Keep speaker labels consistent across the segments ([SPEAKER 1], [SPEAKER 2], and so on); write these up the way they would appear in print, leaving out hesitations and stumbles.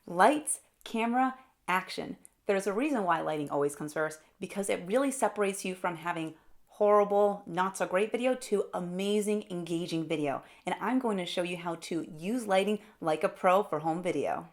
[SPEAKER 1] Lights, camera, action. There's a reason why lighting always comes first, because it really separates you from having horrible, not so great video to amazing, engaging video. And I'm going to show you how to use lighting like a pro for home video.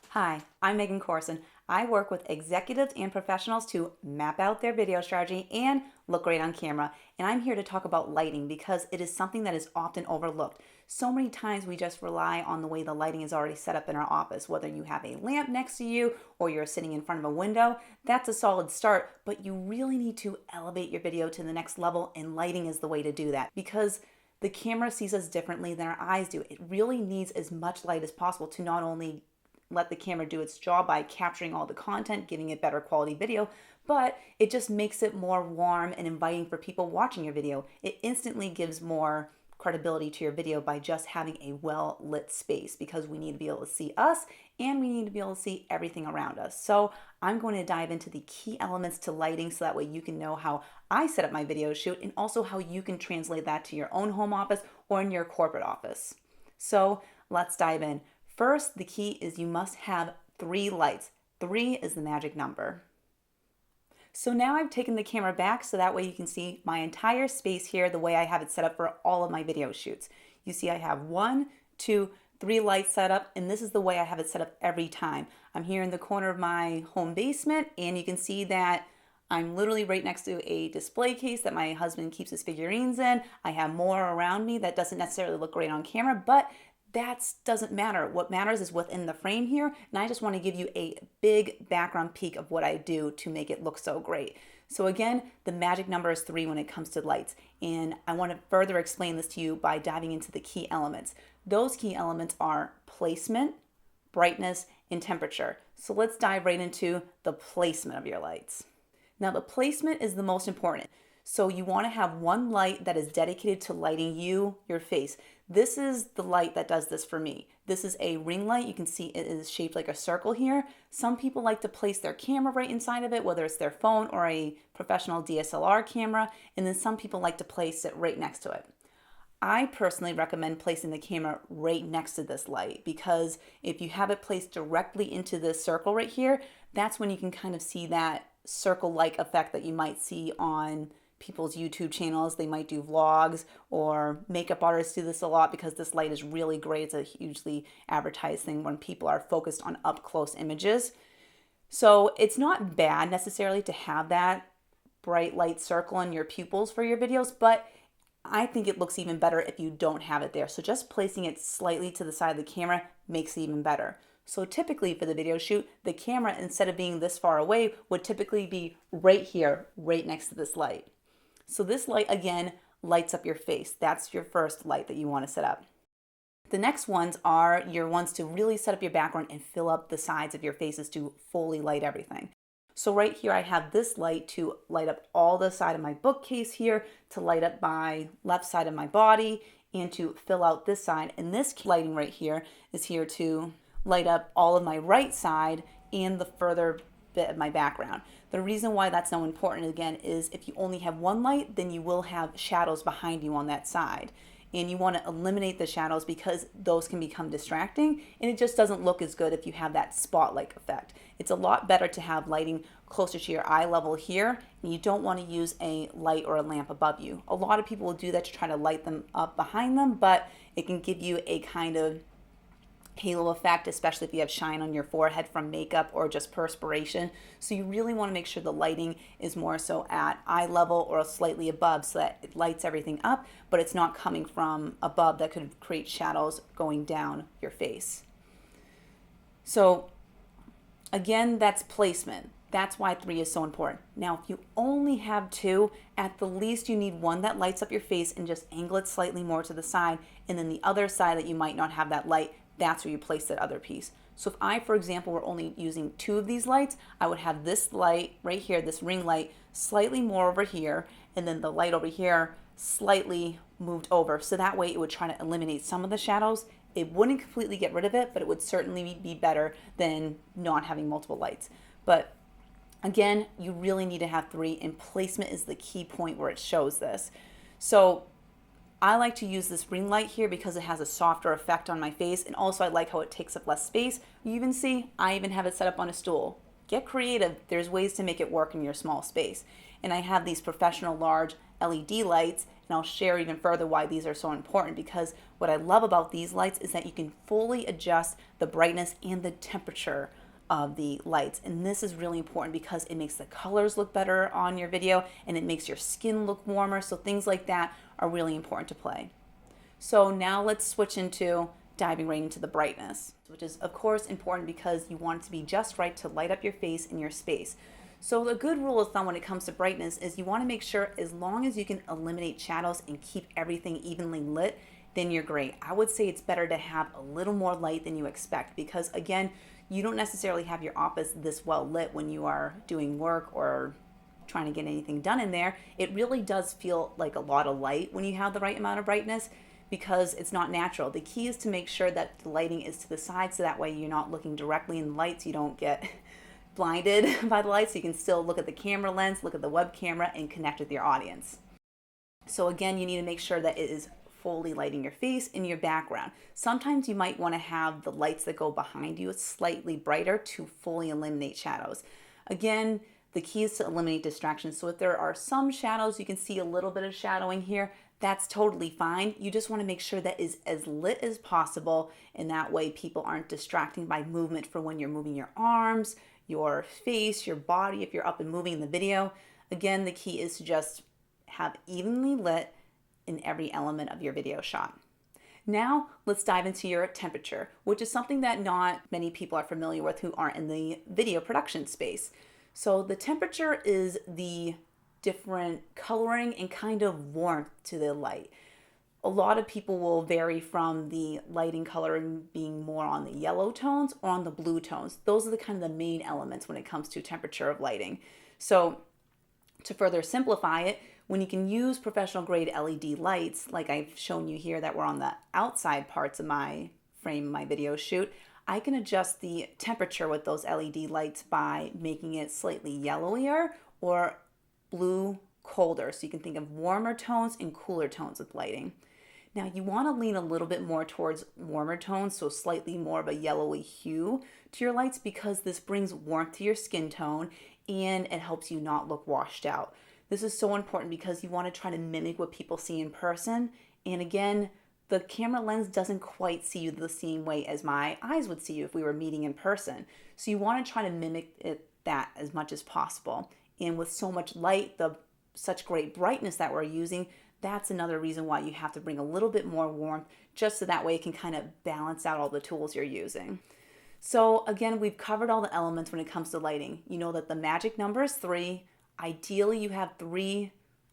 [SPEAKER 1] Hi, I'm Meaghan Corson. I work with executives and professionals to map out their video strategy and look great on camera. And I'm here to talk about lighting because it is something that is often overlooked. So many times we just rely on the way the lighting is already set up in our office. Whether you have a lamp next to you or you're sitting in front of a window, that's a solid start, but you really need to elevate your video to the next level, and lighting is the way to do that because the camera sees us differently than our eyes do. It really needs as much light as possible to not only let the camera do its job by capturing all the content, giving it better quality video, but it just makes it more warm and inviting for people watching your video. It instantly gives more credibility to your video by just having a well lit space, because we need to be able to see us and we need to be able to see everything around us. So I'm going to dive into the key elements to lighting so that way you can know how I set up my video shoot and also how you can translate that to your own home office or in your corporate office. So let's dive in. First, the key is you must have 3 lights. 3 is the magic number. So now I've taken the camera back so that way you can see my entire space here the way I have it set up for all of my video shoots. You see I have 1, 2, 3 lights set up, and this is the way I have it set up every time. I'm here in the corner of my home basement, and you can see that I'm literally right next to a display case that my husband keeps his figurines in. I have more around me that doesn't necessarily look great on camera, but that doesn't matter. What matters is within the frame here, and I just want to give you a big background peek of what I do to make it look so great. So again, the magic number is 3 when it comes to lights, and I want to further explain this to you by diving into the key elements. Those key elements are placement, brightness, and temperature. So let's dive right into the placement of your lights. Now the placement is the most important. So you want to have one light that is dedicated to lighting you, your face. This is the light that does this for me. This is a ring light. You can see it is shaped like a circle here. Some people like to place their camera right inside of it, whether it's their phone or a professional DSLR camera, and then some people like to place it right next to it. I personally recommend placing the camera right next to this light, because if you have it placed directly into this circle right here, that's when you can kind of see that circle-like effect that you might see on people's YouTube channels. They might do vlogs, or makeup artists do this a lot because this light is really great. It's a hugely advertised thing when people are focused on up-close images. So it's not bad necessarily to have that bright light circle in your pupils for your videos, but I think it looks even better if you don't have it there. So just placing it slightly to the side of the camera makes it even better. So typically for the video shoot, the camera, instead of being this far away, would typically be right here, right next to this light. So this light, again, lights up your face. That's your first light that you want to set up. The next ones are your ones to really set up your background and fill up the sides of your faces to fully light everything. So right here I have this light to light up all the side of my bookcase here, to light up my left side of my body, and to fill out this side. And this lighting right here is here to light up all of my right side and the further bit of my background. The reason why that's so important, again, is if you only have one light, then you will have shadows behind you on that side. And you want to eliminate the shadows because those can become distracting, and it just doesn't look as good if you have that spotlight effect. It's a lot better to have lighting closer to your eye level here, and you don't want to use a light or a lamp above you. A lot of people will do that to try to light them up behind them, but it can give you a kind of halo effect, especially if you have shine on your forehead from makeup or just perspiration. So you really want to make sure the lighting is more so at eye level or slightly above, so that it lights everything up, but it's not coming from above that could create shadows going down your face. So again, that's placement. That's why 3 is so important. Now, if you only have 2, at the least you need one that lights up your face and just angle it slightly more to the side, and then the other side that you might not have that light, that's where you place that other piece. So if I, for example, were only using 2 of these lights, I would have this light right here, this ring light, slightly more over here, and then the light over here slightly moved over. So that way it would try to eliminate some of the shadows It wouldn't completely get rid of it, but it would certainly be better than not having multiple lights. But again, you really need to have three, and placement is the key point where it shows this. So I like to use this Ringlight here because it has a softer effect on my face, and also I like how it takes up less space. You even see, I even have it set up on a stool. Get creative. There's ways to make it work in your small space. And I have these professional large LED lights, and I'll share even further why these are so important, because what I love about these lights is that you can fully adjust the brightness and the temperature of the lights. And this is really important because it makes the colors look better on your video, and it makes your skin look warmer. So things like that are really important to play. So now let's switch into diving right into the brightness, which is of course important because you want it to be just right to light up your face and your space. So the good rule of thumb when it comes to brightness is you want to make sure as long as you can eliminate shadows and keep everything evenly lit, then you're great. I would say it's better to have a little more light than you expect, because again, you don't necessarily have your office this well lit when you are doing work or trying to get anything done in there. It really does feel like a lot of light when you have the right amount of brightness, because it's not natural. The key is to make sure that the lighting is to the side, so that way you're not looking directly in the lights. You don't get blinded by the lights. So you can still look at the camera lens, look at the web camera, and connect with your audience. So again, you need to make sure that it is fully lighting your face and your background. Sometimes you might want to have the lights that go behind you slightly brighter to fully eliminate shadows. Again, the key is to eliminate distractions. So if there are some shadows, you can see a little bit of shadowing here, that's totally fine. You just want to make sure that is as lit as possible, and that way people aren't distracting by movement for when you're moving your arms, your face, your body, if you're up and moving in the video. Again, the key is to just have evenly lit in every element of your video shot. Now let's dive into your temperature, which is something that not many people are familiar with who aren't in the video production space. So the temperature is the different coloring and kind of warmth to the light. A lot of people will vary from the lighting coloring being more on the yellow tones or on the blue tones. Those are the kind of the main elements when it comes to temperature of lighting. So to further simplify it, when you can use professional grade LED lights, like I've shown you here that were on the outside parts of my frame, my video shoot, I can adjust the temperature with those LED lights by making it slightly yellowier or blue colder. So you can think of warmer tones and cooler tones with lighting. Now you want to lean a little bit more towards warmer tones, so slightly more of a yellowy hue to your lights, because this brings warmth to your skin tone and it helps you not look washed out. This is so important because you want to try to mimic what people see in person. And again, the camera lens doesn't quite see you the same way as my eyes would see you if we were meeting in person. So you want to try to mimic that as much as possible. And with so much light, such great brightness that we're using, that's another reason why you have to bring a little bit more warmth, just so that way it can kind of balance out all the tools you're using. So again, we've covered all the elements when it comes to lighting. You know that the magic number is 3. Ideally, you have 3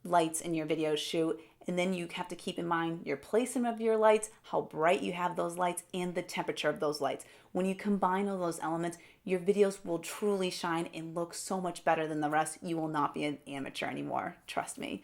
[SPEAKER 1] lights in your video shoot, and then you have to keep in mind your placement of your lights, how bright you have those lights, and the temperature of those lights. When you combine all those elements, your videos will truly shine and look so much better than the rest. You will not be an amateur anymore, trust me.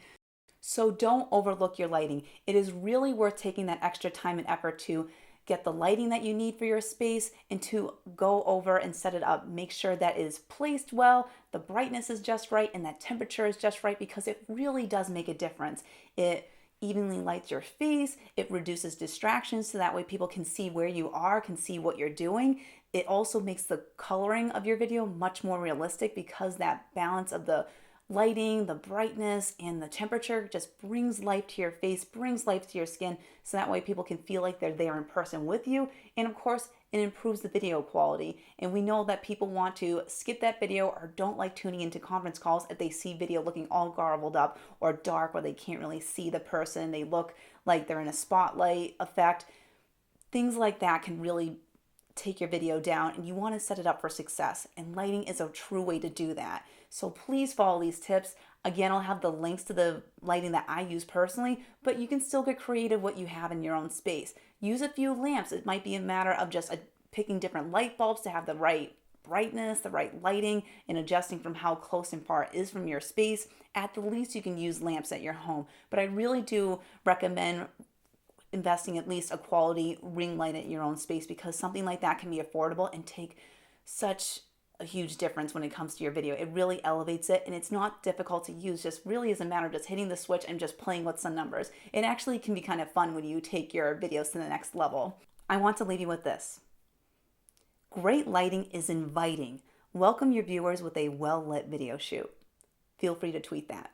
[SPEAKER 1] So don't overlook your lighting. It is really worth taking that extra time and effort to get the lighting that you need for your space and to go over and set it up. Make sure that it is placed well, the brightness is just right, and that temperature is just right, because it really does make a difference. It evenly lights your face, it reduces distractions, so that way people can see where you are, can see what you're doing. It also makes the coloring of your video much more realistic, because that balance of the lighting, the brightness, and the temperature just brings life to your face, brings life to your skin, so that way people can feel like they're there in person with you. And of course, it improves the video quality. And we know that people want to skip that video or don't like tuning into conference calls if they see video looking all garbled up or dark, where they can't really see the person. They look like they're in a spotlight effect. Things like that can really take your video down, and you want to set it up for success, and lighting is a true way to do that. So please follow these tips. Again, I'll have the links to the lighting that I use personally, but you can still get creative what you have in your own space. Use a few lamps. It might be a matter of just picking different light bulbs to have the right brightness, the right lighting, and adjusting from how close and far it is from your space. At the least, you can use lamps at your home, but I really do recommend investing at least a quality ring light at your own space, because something like that can be affordable and take such a huge difference when it comes to your video. It really elevates it, and it's not difficult to use. Just really is a matter of just hitting the switch and just playing with some numbers. It actually can be kind of fun when you take your videos to the next level. I want to leave you with this. Great lighting is inviting. Welcome your viewers with a well-lit video shoot. Feel free to tweet that.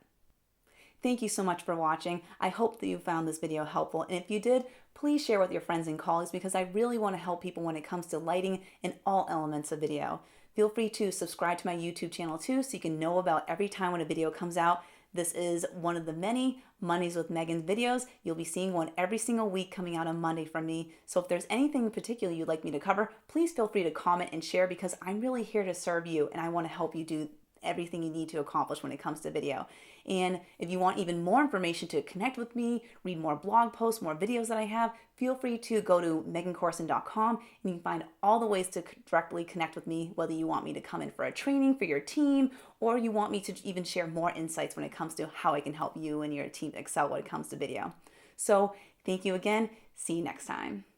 [SPEAKER 1] Thank you so much for watching. I hope that you found this video helpful, and if you did, please share with your friends and colleagues, because I really want to help people when it comes to lighting in all elements of video. Feel free to subscribe to my YouTube channel too, so you can know about every time when a video comes out. This is one of the many Mondays with Meaghan videos. You'll be seeing one every single week coming out on Monday from me. So if there's anything in particular you'd like me to cover, please feel free to comment and share, because I'm really here to serve you, and I want to help you do everything you need to accomplish when it comes to video. And if you want even more information to connect with me, read more blog posts, more videos that I have, feel free to go to meaghancorson.com, and you can find all the ways to directly connect with me, whether you want me to come in for a training for your team, or you want me to even share more insights when it comes to how I can help you and your team excel when it comes to video. So thank you again. See you next time.